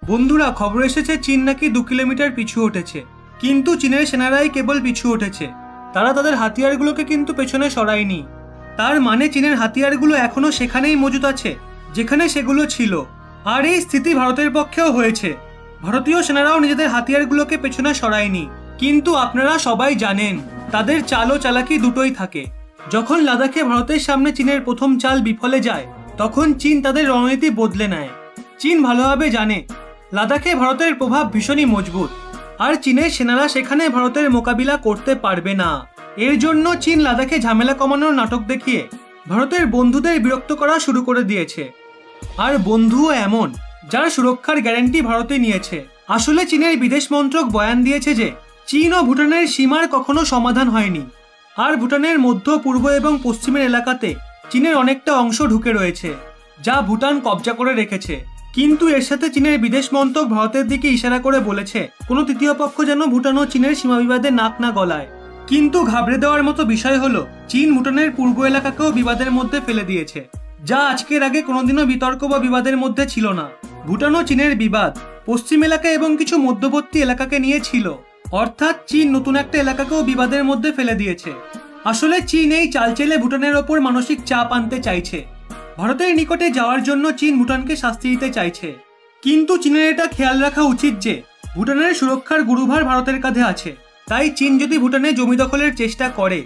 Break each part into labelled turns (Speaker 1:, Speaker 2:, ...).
Speaker 1: বন্ধুরা, খবর এসেছে চীন নাকি 2 কিলোমিটার পিছু হটেছে। কিন্তু চীনের সেনারাই কেবল পিছু হটেছে, তারা তাদের হাতিয়ারগুলোকে কিন্তু পেছনে সরায়নি। তার মানে চীনের হাতিয়ারগুলো এখনো সেখানেই মজুদ আছে যেখানে সেগুলো ছিল। আর এই স্থিতি ভারতের পক্ষেও হয়েছে। ভারতীয় সেনারাও নিজেদের হাতিয়ারগুলোকে পেছনে সরায়নি। কিন্তু আপনারা সবাই জানেন তাদের চাল ও চালাকি দুটোই থাকে। যখন লাদাখে ভারতের সামনে চীনের প্রথম চাল বিফলে যায় তখন চীন তাদের রণনীতি বদলে নেয়। চীন ভালোভাবে জানে লাদাখে ভারতের প্রভাব ভীষণই মজবুত, আর চীনের সেনারা সেখানে ভারতের মোকাবিলা করতে পারবে না। এর জন্য চীন লাদাখে ঝামেলা কমানোর নাটক দেখিয়ে ভারতের বন্ধুদের বিরক্ত করা শুরু করে দিয়েছে। আর বন্ধুও এমন যার সুরক্ষার গ্যারান্টি ভারতে নিয়েছে। আসলে চীনের বিদেশ মন্ত্রক বয়ান দিয়েছে যে চীন ও ভুটানের সীমার কখনো সমাধান হয়নি, আর ভুটানের মধ্য, পূর্ব এবং পশ্চিমের এলাকাতে চীনের অনেকটা অংশ ঢুকে রয়েছে যা ভুটান কবজা করে রেখেছে। কিন্তু এর সাথে চীনের বিদেশ মন্ত্রক ভারতের দিকে ইশারা করে বলেছে কোনো তৃতীয় পক্ষ যেন ভুটান ও চীনের সীমা বিবাদে নাক না গলায়। কিন্তু ঘাবড়ে দেওয়ার মতো বিষয় হলো চীন ভুটানের পূর্ব এলাকাকেও বিবাদের মধ্যে ফেলে দিয়েছে, যা আজকের আগে কোনোদিনও বিতর্ক বা বিবাদের মধ্যে ছিল না। ভুটান ও চীনের বিবাদ পশ্চিম এলাকা এবং কিছু মধ্যবর্তী এলাকাকে নিয়ে ছিল, অর্থাৎ চীন নতুন একটা এলাকাকেও বিবাদের মধ্যে ফেলে দিয়েছে। আসলে চীন এই চাল চেলে ভুটানের ওপর মানসিক চাপ আনতে চাইছে। ভারতের নিকটে যাওয়ার জন্য চীন ভুটানকে শাস্তি দিতে চাইছে। কিন্তু চীনের এটা খেয়াল রাখা উচিত যে ভুটানের সুরক্ষার গুরুভার ভারতের কাঁধে আছে। তাই চীন যদি ভুটানে জমি দখলের চেষ্টা করে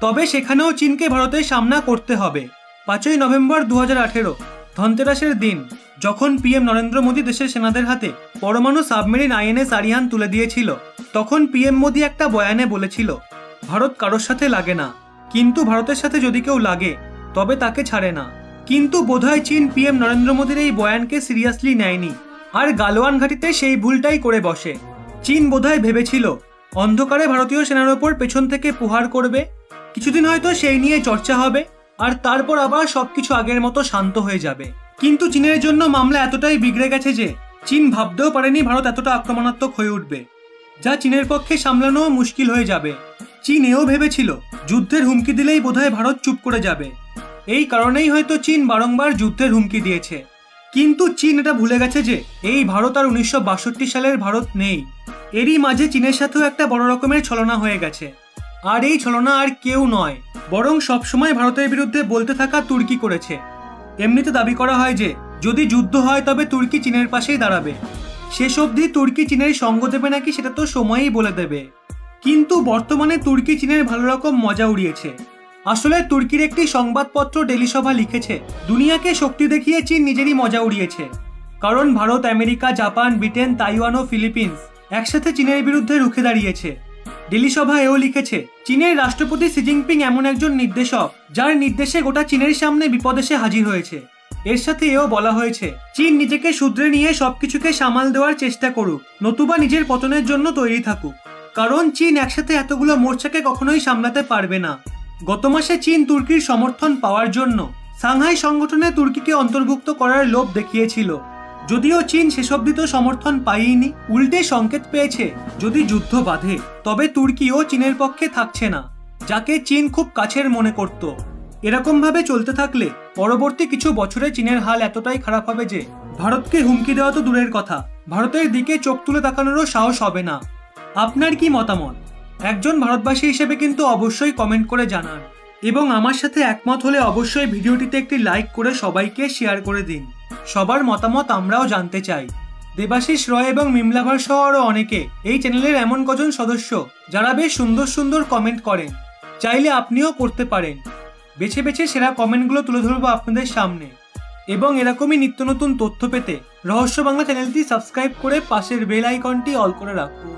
Speaker 1: তবে সেখানেও চীনকে ভারতের সামনা করতে হবে। 5ই নভেম্বর 2018 ধনতেরাসের দিন যখন পিএম নরেন্দ্র মোদী দেশের সেনাদের হাতে পরমাণু সাবমেরিন INS আরিহান তুলে দিয়েছিল, তখন পিএম মোদী একটা বয়ানে বলেছিল ভারত কারোর সাথে লাগে না, কিন্তু ভারতের সাথে যদি কেউ লাগে তবে তাকে ছাড়ে না। কিন্তু বোধহয় চীন পিএম নরেন্দ্র মোদীর এই বয়ানকে সিরিয়াসলি নেয়নি, আর গালওয়ান ঘাটিতে সেই ভুলটাই করে বসে। চীন বোধহয় ভেবেছিল অন্ধকারে ভারতীয় সেনার ওপর পেছন থেকে প্রহার করবে, কিছুদিন হয়তো সেই নিয়ে চর্চা হবে, আর তারপর আবার সবকিছু আগের মতো শান্ত হয়ে যাবে। কিন্তু চীনের জন্য মামলা এতটাই বিগড়ে গেছে যে চীন ভাবতেও পারেনি ভারত এতটা আক্রমণাত্মক হয়ে উঠবে, যা চীনের পক্ষে সামলানো মুশকিল হয়ে যাবে। চীন এও ভেবেছিল যুদ্ধের হুমকি দিলেই বোধহয় ভারত চুপ করে যাবে, এই কারণেই হয়তো চীন বারংবার যুদ্ধের হুমকি দিয়েছে। কিন্তু চীন এটা ভুলে গেছে যে এই ভারত আর 1962 সালের ভারত নেই। এরই মাঝে চীনের সাথেও একটা বড় রকমের ছলনা হয়ে গেছে, আর এই ছলনা আর কেউ নয় বরং সবসময় ভারতের বিরুদ্ধে বলতে থাকা তুর্কি করেছে। এমনিতে দাবি করা হয় যে যদি যুদ্ধ হয় তবে তুর্কি চীনের পাশেই দাঁড়াবে, শেষ অবধি তুর্কি চীনের সঙ্গ দেবে নাকি সেটা তো সময়ই বলে দেবে। কিন্তু বর্তমানে তুর্কি চীনের ভালো রকম মজা উড়িয়েছে। আসলে তুর্কির একটি সংবাদপত্র ডেলি সভা লিখেছে দুনিয়াকে শক্তি দেখিয়ে চীন নিজেরই মজা উড়িয়েছে, কারণ Bharat, America, Japan, Britain, Taiwan ও ফিলিপিন্স একসাথে চীনের বিরুদ্ধে রুখে দাঁড়িয়েছে। ডেলি সভা এও লিখেছে চীনের রাষ্ট্রপতি শি জিনপিং এমন একজন নির্দেশক যার নির্দেশে গোটা চীনের সামনে বিপদ এসে হাজির হয়েছে। এর সাথে এও বলা হয়েছে চীন নিজেকে শুধরে নিয়ে সবকিছুকে সামাল দেওয়ার চেষ্টা করুক, নতুবা নিজের পতনের জন্য তৈরি থাকুক, কারণ চীন একসাথে এতগুলো মোর্চাকে কখনোই সামলাতে পারবে না। গত মাসে চীন তুর্কির সমর্থন পাওয়ার জন্য সাংহাই সংগঠনে তুর্কিকে অন্তর্ভুক্ত করার লোভ দেখিয়েছিল, যদিও চীন শেষ অবধি তো সমর্থন পায়নি, উল্টে সংকেত পেয়েছে যদি যুদ্ধ বাধে তবে তুর্কিও চীনের পক্ষে থাকছে না, যাকে চীন খুব কাছের মনে করত। এরকম ভাবে চলতে থাকলে পরবর্তী কিছু বছরে চীনের হাল এতটাই খারাপ হবে যে ভারতকে হুমকি দেওয়া তো দূরের কথা, ভারতের দিকে চোখ তুলে তাকানোরও সাহস হবে না। আপনার কি মতামত? একজন ভারতবাসী হিসেবে কিন্তু অবশ্যই কমেন্ট করে জানান, এবং আমার সাথে একমত হলে অবশ্যই ভিডিওটিতে একটি লাইক করে সবাইকে শেয়ার করে দিন। সবার মতামত আমরাও জানতে চাই। দেবাশিস রয় এবং মিমলাভার সহ আরও অনেকে এই চ্যানেলের এমন কজন সদস্য যারা বেশ সুন্দর সুন্দর কমেন্ট করেন, চাইলে আপনিও করতে পারেন। বেছে বেছে সেরা কমেন্টগুলো তুলে ধরবো আপনাদের সামনে। এবং এরকমই নিত্য নতুন তথ্য পেতে রহস্য বাংলা চ্যানেলটি সাবস্ক্রাইব করে পাশের বেল আইকনটি অল করে রাখুন।